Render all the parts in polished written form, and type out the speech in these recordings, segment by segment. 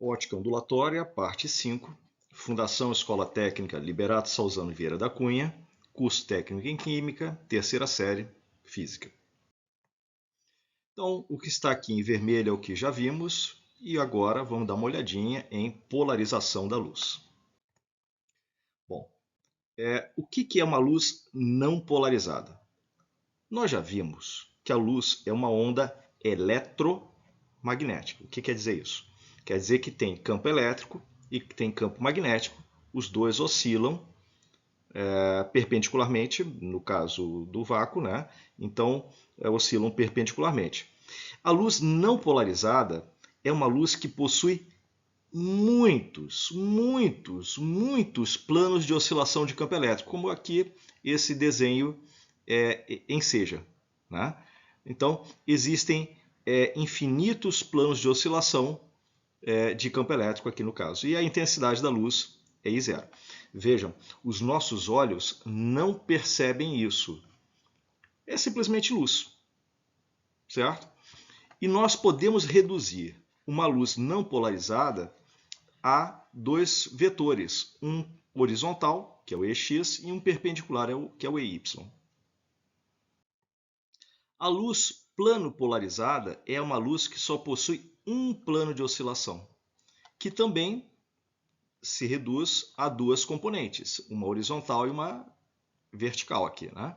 Ótica ondulatória, parte 5, Fundação Escola Técnica Liberato Salzano Vieira da Cunha, curso técnico em Química, terceira série, Física. Então, o que está aqui em vermelho é o que já vimos, e agora vamos dar uma olhadinha em polarização da luz. Bom, o que é uma luz não polarizada? Nós já vimos que a luz é uma onda eletromagnética. O que quer dizer isso? Quer dizer que tem campo elétrico e que tem campo magnético, os dois oscilam perpendicularmente, no caso do vácuo, né? Então oscilam perpendicularmente. A luz não polarizada é uma luz que possui muitos planos de oscilação de campo elétrico, como aqui esse desenho enseja, né? Então, existem infinitos planos de oscilação de campo elétrico aqui no caso. E a intensidade da luz é I0. Vejam, os nossos olhos não percebem isso. É simplesmente luz, certo? E nós podemos reduzir uma luz não polarizada a dois vetores, um horizontal, que é o EX, e um perpendicular, que é o EY. A luz plano polarizada é uma luz que só possui um plano de oscilação, que também se reduz a duas componentes, uma horizontal e uma vertical aqui, né?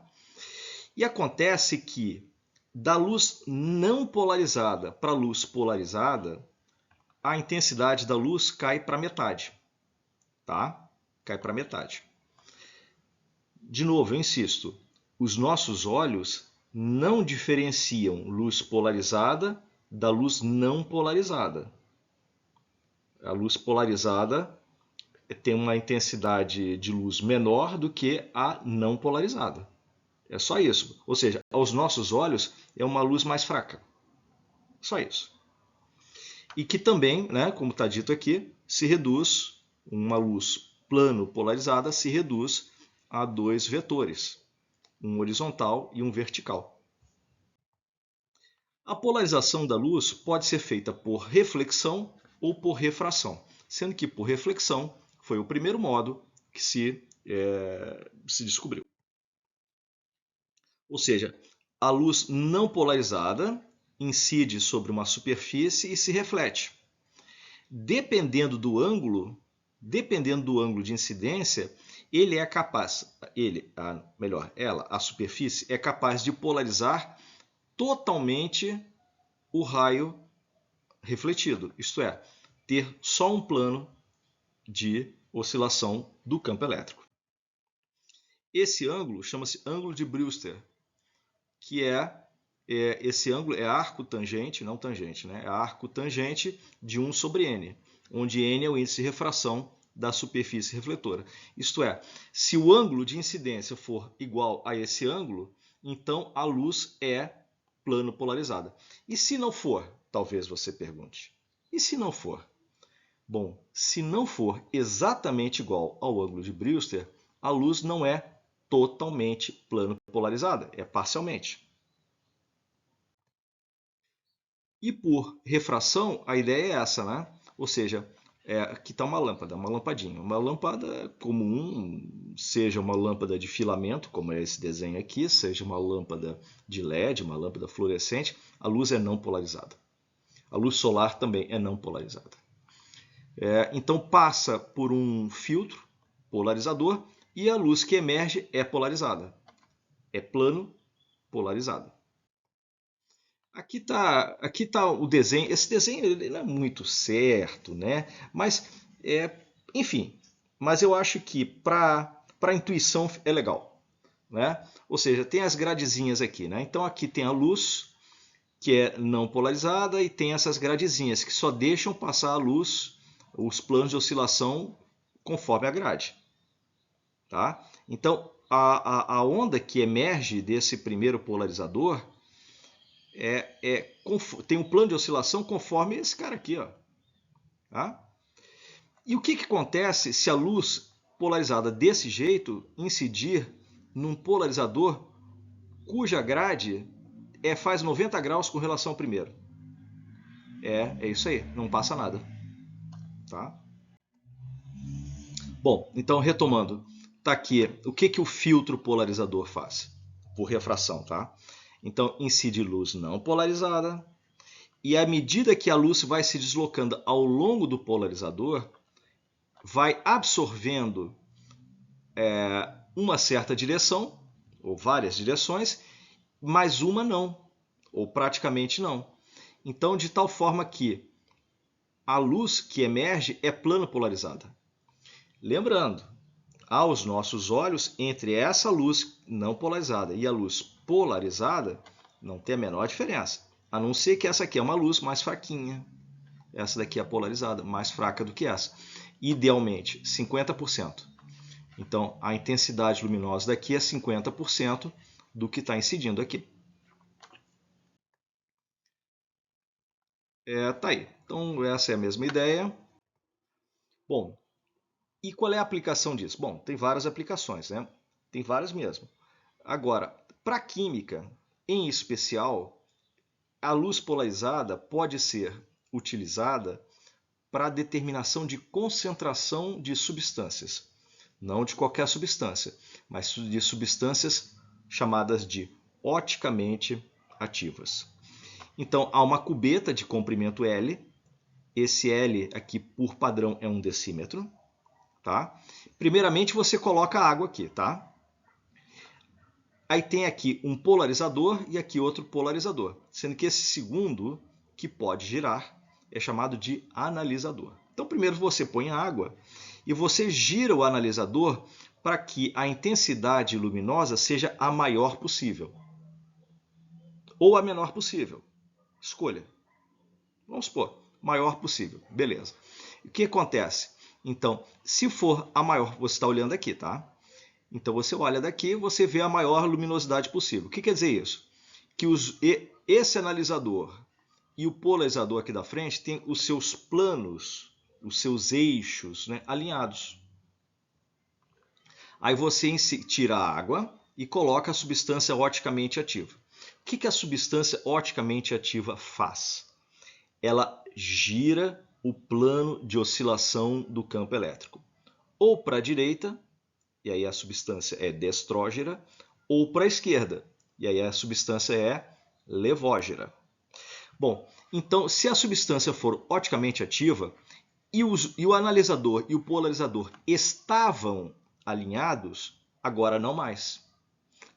E acontece que da luz não polarizada para a luz polarizada, a intensidade da luz cai para metade, tá? Cai para metade. De novo, eu insisto, os nossos olhos não diferenciam luz polarizada da luz não polarizada. A luz polarizada tem uma intensidade de luz menor do que a não polarizada. É só isso. Ou seja, aos nossos olhos é uma luz mais fraca. Só isso. E que também, né, como está dito aqui, se reduz, uma luz plano polarizada se reduz a dois vetores, um horizontal e um vertical. A polarização da luz pode ser feita por reflexão ou por refração, sendo que por reflexão foi o primeiro modo que se descobriu. Ou seja, a luz não polarizada incide sobre uma superfície e se reflete. Dependendo do ângulo de incidência, a superfície é capaz de polarizar totalmente o raio refletido, isto é, ter só um plano de oscilação do campo elétrico. Esse ângulo chama-se ângulo de Brewster, que esse ângulo é arco tangente, não tangente, né? É arco tangente de 1 sobre n, onde n é o índice de refração da superfície refletora. Isto é, se o ângulo de incidência for igual a esse ângulo, então a luz é plano polarizada. E se não for? Talvez você pergunte. E se não for? Bom, se não for exatamente igual ao ângulo de Brewster, a luz não é totalmente plano polarizada, é parcialmente. E por refração, a ideia é essa, né? Ou seja, aqui está uma lâmpada, uma lampadinha. Uma lâmpada comum, seja uma lâmpada de filamento, como é esse desenho aqui, seja uma lâmpada de LED, uma lâmpada fluorescente, a luz é não polarizada. A luz solar também é não polarizada. Então passa por um filtro polarizador e a luz que emerge é polarizada. É plano polarizado. Aqui tá o desenho. Esse desenho ele não é muito certo, né? Mas, enfim. Mas eu acho que para a intuição é legal, né? Ou seja, tem as gradezinhas aqui, né? Então aqui tem a luz que é não polarizada e tem essas gradezinhas que só deixam passar a luz, os planos de oscilação conforme a grade, tá? Então a onda que emerge desse primeiro polarizador tem um plano de oscilação conforme esse cara aqui, ó. Tá? E o que acontece se a luz polarizada desse jeito incidir num polarizador cuja grade faz 90 graus com relação ao primeiro? É isso aí, não passa nada. Tá? Bom, então retomando, tá aqui o que o filtro polarizador faz? Por refração, tá? Então incide luz não polarizada, e à medida que a luz vai se deslocando ao longo do polarizador, vai absorvendo uma certa direção, ou várias direções, mas uma não, ou praticamente não. Então, de tal forma que a luz que emerge é plano polarizada. Lembrando, aos nossos olhos, entre essa luz não polarizada e a luz polarizada, não tem a menor diferença. A não ser que essa aqui é uma luz mais fraquinha. Essa daqui é polarizada, mais fraca do que essa. Idealmente, 50%. Então, a intensidade luminosa daqui é 50% do que está incidindo aqui. Tá aí. Então, essa é a mesma ideia. Bom, e qual é a aplicação disso? Bom, tem várias aplicações, né? Tem várias mesmo. Agora, para a química, em especial, a luz polarizada pode ser utilizada para a determinação de concentração de substâncias. Não de qualquer substância, mas de substâncias chamadas de oticamente ativas. Então, há uma cubeta de comprimento L. Esse L aqui, por padrão, é 1 decímetro. Tá? Primeiramente, você coloca a água aqui. Tá? Aí tem aqui um polarizador e aqui outro polarizador. Sendo que esse segundo, que pode girar, é chamado de analisador. Então, primeiro você põe a água e você gira o analisador para que a intensidade luminosa seja a maior possível. Ou a menor possível. Escolha. Vamos supor, maior possível. Beleza. O que acontece? Então, se for a maior, você está olhando aqui, tá? Então você olha daqui, você vê a maior luminosidade possível. O que quer dizer isso? Que esse analisador e o polarizador aqui da frente têm os seus planos, os seus eixos, né, alinhados. Aí você tira a água e coloca a substância oticamente ativa. O que a substância oticamente ativa faz? Ela gira o plano de oscilação do campo elétrico. Ou para a direita, e aí a substância é destrógera, ou para a esquerda, e aí a substância é levógera. Bom, então se a substância for oticamente ativa e o analisador e o polarizador estavam alinhados, agora não mais.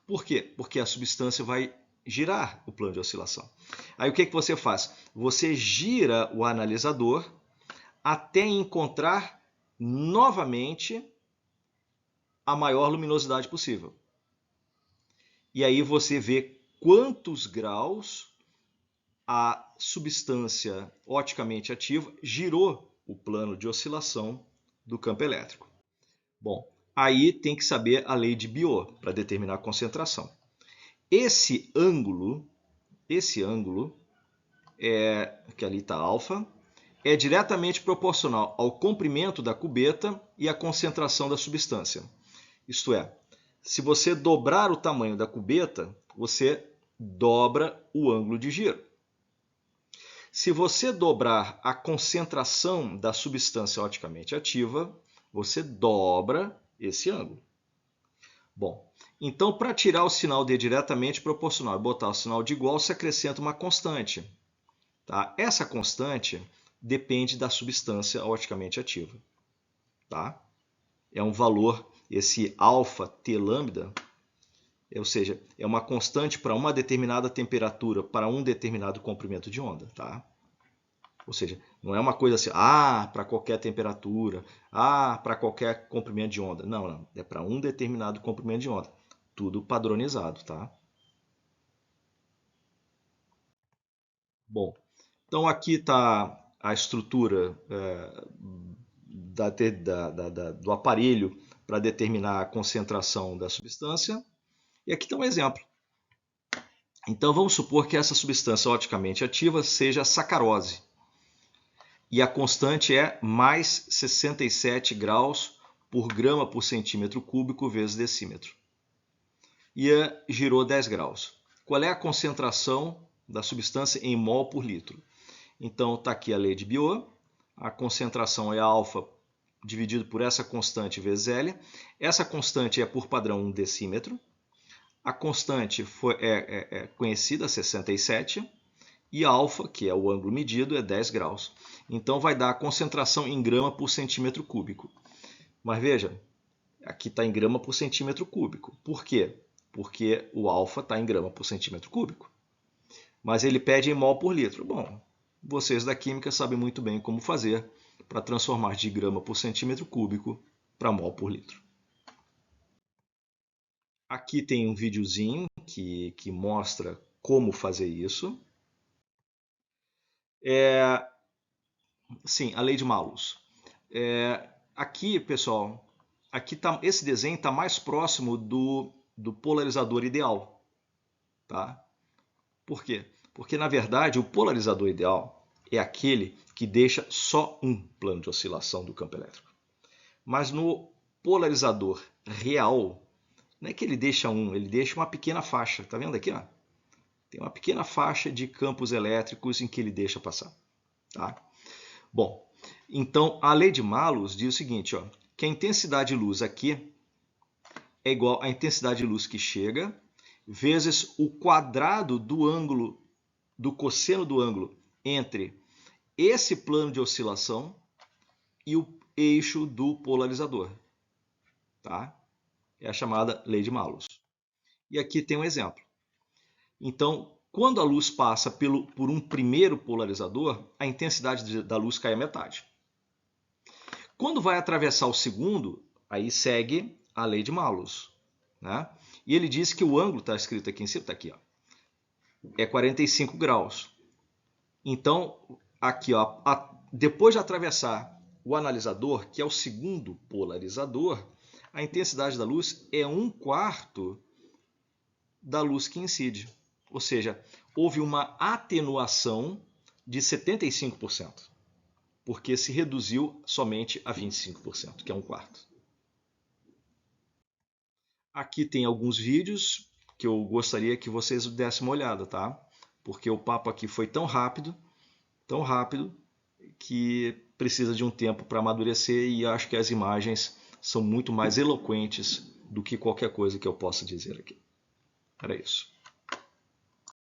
Por quê? Porque a substância vai girar o plano de oscilação. Aí o que você faz? Você gira o analisador até encontrar novamente a maior luminosidade possível. E aí você vê quantos graus a substância oticamente ativa girou o plano de oscilação do campo elétrico. Bom, aí tem que saber a lei de Biot para determinar a concentração. Esse ângulo que ali está alfa, é diretamente proporcional ao comprimento da cubeta e à concentração da substância. Isto é, se você dobrar o tamanho da cubeta, você dobra o ângulo de giro. Se você dobrar a concentração da substância oticamente ativa, você dobra esse ângulo. Bom, então para tirar o sinal de diretamente proporcional e botar o sinal de igual, se acrescenta uma constante. Tá? Essa constante depende da substância oticamente ativa. Tá? É um valor, esse alfa T lambda, ou seja, é uma constante para uma determinada temperatura, para um determinado comprimento de onda. Tá? Ou seja, não é uma coisa assim, para qualquer temperatura, para qualquer comprimento de onda. Não, não. É para um determinado comprimento de onda. Tudo padronizado, tá? Bom, então aqui está a estrutura do aparelho para determinar a concentração da substância. E aqui está um exemplo. Então vamos supor que essa substância oticamente ativa seja a sacarose. E a constante é mais 67 graus por grama por centímetro cúbico vezes decímetro. E girou 10 graus. Qual é a concentração da substância em mol por litro? Então está aqui a lei de Biot. A concentração é alfa dividido por essa constante vezes L. Essa constante é por padrão 1 decímetro. A constante é conhecida, 67. E alfa, que é o ângulo medido, é 10 graus. Então vai dar a concentração em grama por centímetro cúbico. Mas veja, aqui está em grama por centímetro cúbico. Por quê? Porque o alfa está em grama por centímetro cúbico. Mas ele pede em mol por litro. Bom, vocês da química sabem muito bem como fazer para transformar de grama por centímetro cúbico para mol por litro. Aqui tem um videozinho que mostra como fazer isso. Sim, a lei de Malus. Aqui, pessoal, esse desenho está mais próximo do polarizador ideal. Tá? Por quê? Porque, na verdade, o polarizador ideal é aquele que deixa só um plano de oscilação do campo elétrico. Mas no polarizador real, não é que ele deixa um, ele deixa uma pequena faixa. Tá vendo aqui? Ó? Tem uma pequena faixa de campos elétricos em que ele deixa passar. Tá? Bom, então a lei de Malus diz o seguinte, ó, que a intensidade de luz aqui é igual à intensidade de luz que chega vezes o quadrado do ângulo, do cosseno do ângulo entre esse plano de oscilação e o eixo do polarizador. Tá? É a chamada lei de Malus. E aqui tem um exemplo. Então, quando a luz passa por um primeiro polarizador, a intensidade da luz cai à metade. Quando vai atravessar o segundo, aí segue a lei de Malus. Né? E ele diz que o ângulo, está escrito aqui em cima, está aqui, ó, é 45 graus. Então, aqui, ó, depois de atravessar o analisador, que é o segundo polarizador, a intensidade da luz é 1/4 da luz que incide. Ou seja, houve uma atenuação de 75%, porque se reduziu somente a 25%, que é 1/4. Aqui tem alguns vídeos que eu gostaria que vocês dessem uma olhada, tá? Porque o papo aqui foi tão rápido, que precisa de um tempo para amadurecer e acho que as imagens são muito mais eloquentes do que qualquer coisa que eu possa dizer aqui. Era isso.